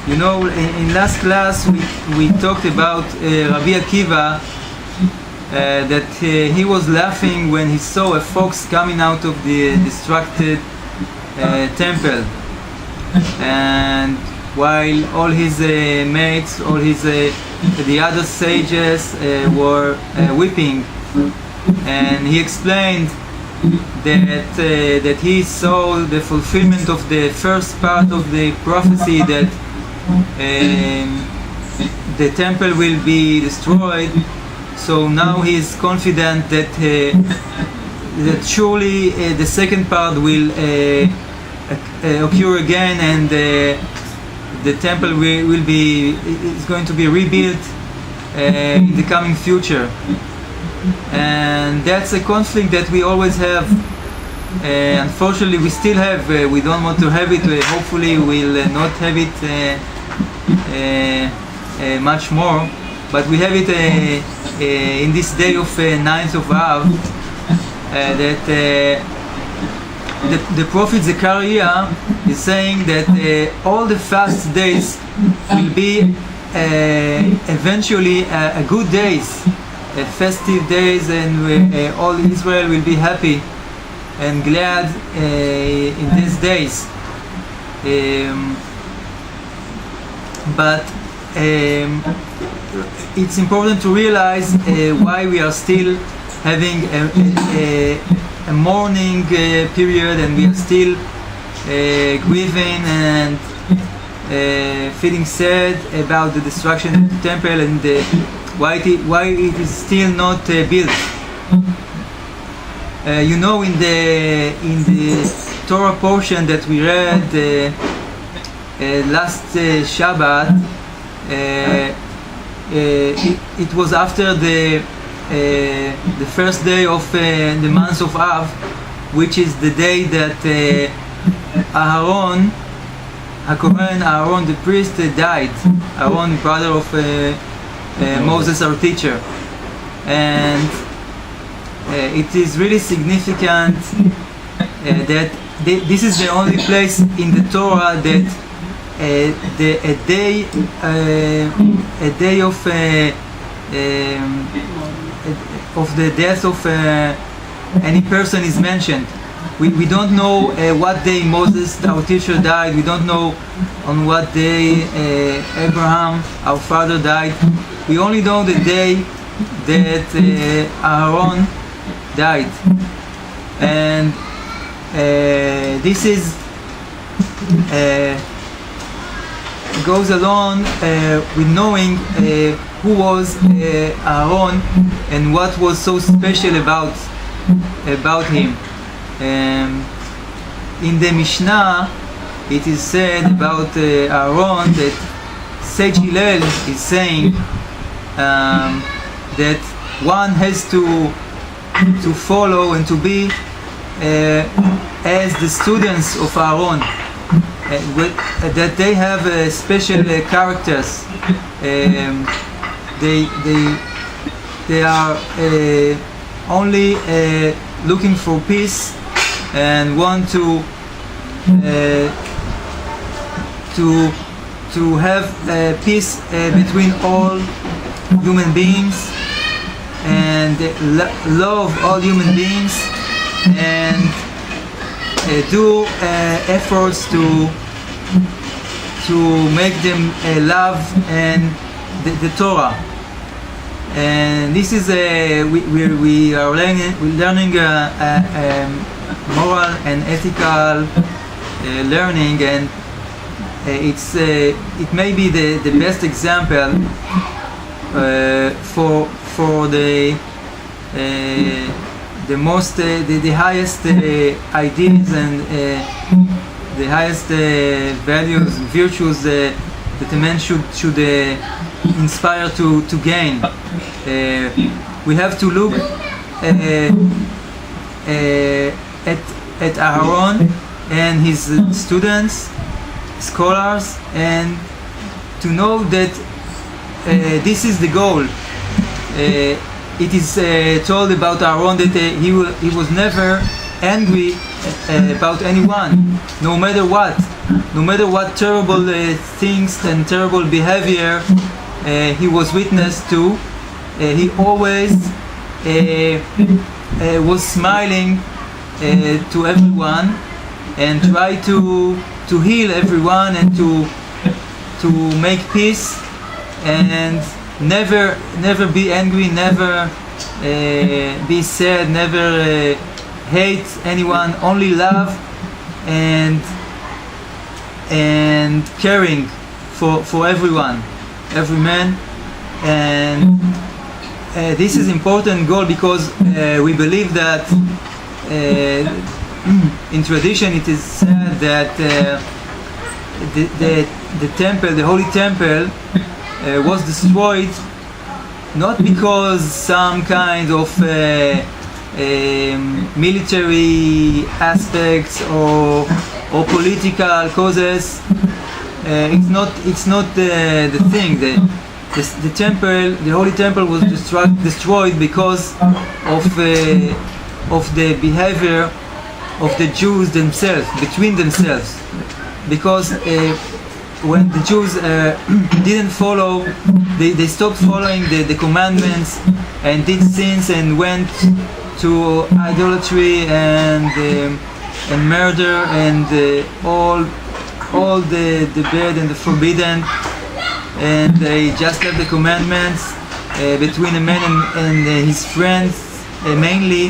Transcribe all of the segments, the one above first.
In last class we talked about Rabbi Akiva, that he was laughing when he saw a fox coming out of the destructed temple, and while all his mates, all his the other sages were weeping, and he explained that he saw the fulfillment of the first part of the prophecy that the temple will be destroyed. So now he is confident that surely the second part will occur again, and the temple is going to be rebuilt in the coming future. And that's a conflict that we always have. Unfortunately, we still have. We don't want to have it. Hopefully, we'll not have it much more. But we have it in this day of 9th of Av, that the prophet Zechariah is saying that all the fast days will be eventually a good days, festive days, and all Israel will be happy and glad in these days. But it's important to realize why we are still having a mourning period, and we are still grieving and feeling sad about the destruction of the temple, and why it is still not built. In the Torah portion that we read last Shabbat, it was after the first day of the month of Av, which is the day that Aaron the priest died. Aaron, brother of Moses, our teacher. And it is really significant that this is the only place in the Torah that a day of the death of any person is mentioned. We don't know what day Moses, our teacher, died. We don't know on what day Abraham, our father, died. We only know the day that Aaron died. And this is goes along with knowing who was Aaron and what was so special about him. In the Mishnah, it is said about Aaron that Sage Gilor is saying that one has to follow and to be as the students of Aaron, that they have special characters. They are only looking for peace and want to have peace between all human beings, and love all human beings, and do efforts to make them love and the Torah. And this is we are learning moral and ethical learning, and it may be the best example for the most the highest ideas and the highest values, virtues that a man should inspire to gain. We have to look at Aaron and his students, scholars, and to know that this is the goal. It is told about Aaron that he was never angry about anyone, no matter what. no matter what terrible things and terrible behavior he was witness to, he always was smiling to everyone and try to heal everyone and to make peace and never be angry, never be sad, never hate anyone, only love and caring for everyone, every man. And this is important goal because we believe that in tradition it is said that the temple, the holy temple, was destroyed not because some kind of military aspects or political causes. It's not the thing. The temple, the holy temple, was destroyed because of the behavior of the Jews themselves, between themselves. Because when the Jews didn't follow, they stopped following the commandments and did sins and went to idolatry and murder and all the bad and the forbidden, and they just left the commandments between a man and his friends mainly.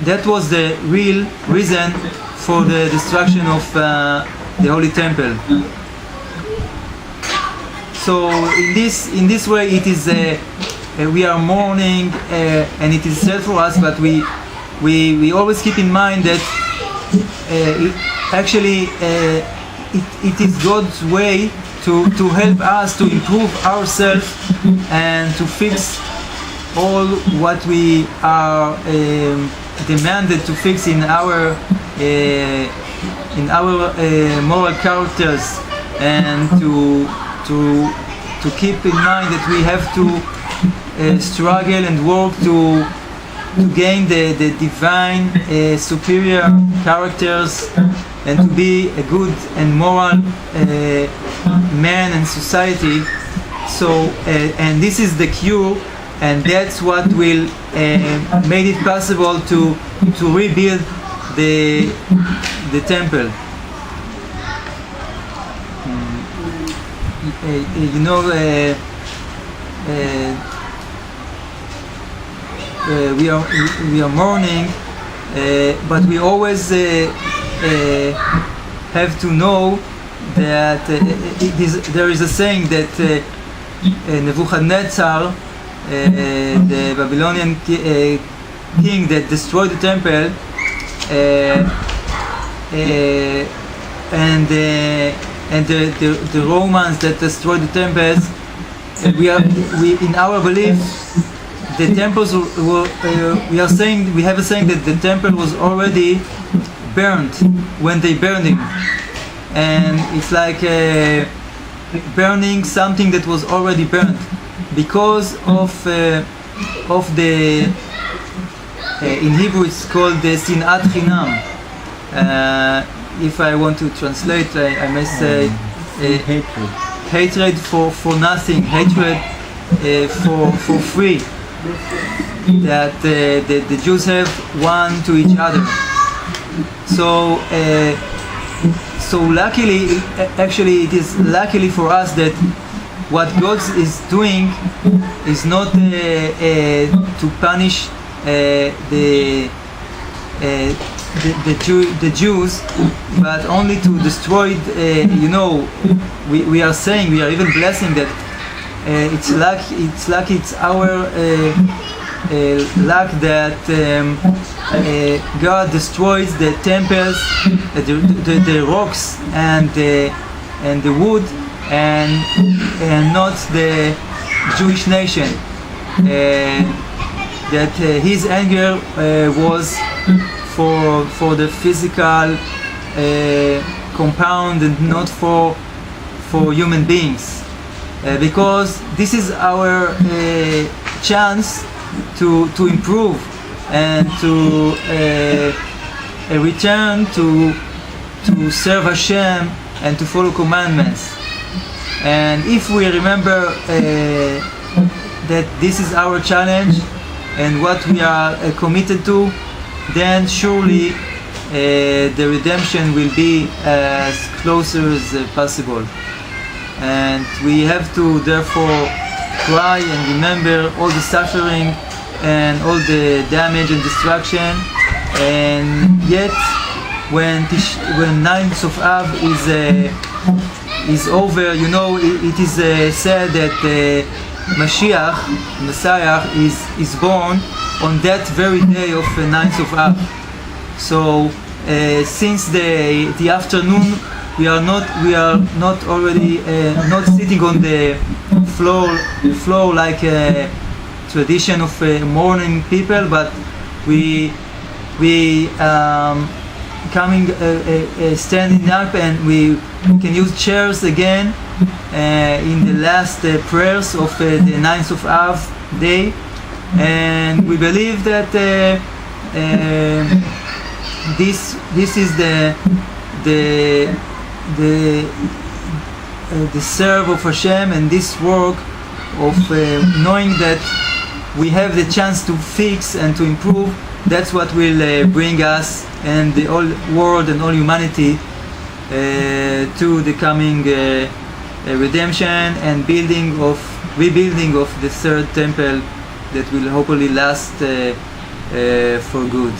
That was the real reason for the destruction of the Holy Temple. So in this way it is we are mourning and it is sad for us, but we always keep in mind that it is God's way to help us to improve ourselves and to fix all what we are demanded to fix in our moral characters, and to keep in mind that we have to struggle and work to gain the divine superior characters and to be a good and moral man in society. So and this is the cure, and that's what will make it possible to rebuild the temple. You know, we are mourning, but we always have to know that there is a saying that Nebuchadnezzar, the Babylonian king that destroyed the temple, and the Romans that destroyed the temples, we in our belief the temples were we have a saying that the temple was already burnt when they burned him, and it's like burning something that was already burnt because of the in Hebrew it's called the sinat chinam. If I want to translate, I may say hatred for nothing, hatred for free, that the Jews have one to each other. So luckily, actually it is luckily for us that what God is doing is not to punish the Jews, but only to destroy. We are saying, we are even blessing that it's our luck that God destroys the temples, the rocks and the wood, and not the Jewish nation. That his anger was for the physical compound and not for human beings, because this is our chance to improve and to return to to serve Hashem and to follow commandments. And if we remember that this is our challenge and what we are committed to, then surely the redemption will be as closer as possible. And we have to therefore try and remember all the suffering and all the damage and destruction. And yet, when 9th of Av is over, you know, it is said that Mashiach, Messiah, is born on that very day of 9th of Av. So since the afternoon, we are not already not sitting on the floor like a tradition of mourning people, but we coming standing up, and we can use chairs again in the last prayers of the 9th of Av day. And we believe that this is the serve of Hashem, and this work of knowing that we have the chance to fix and to improve. That's what will bring us and the whole world and all humanity to the coming redemption and rebuilding of the third temple that will hopefully last for good.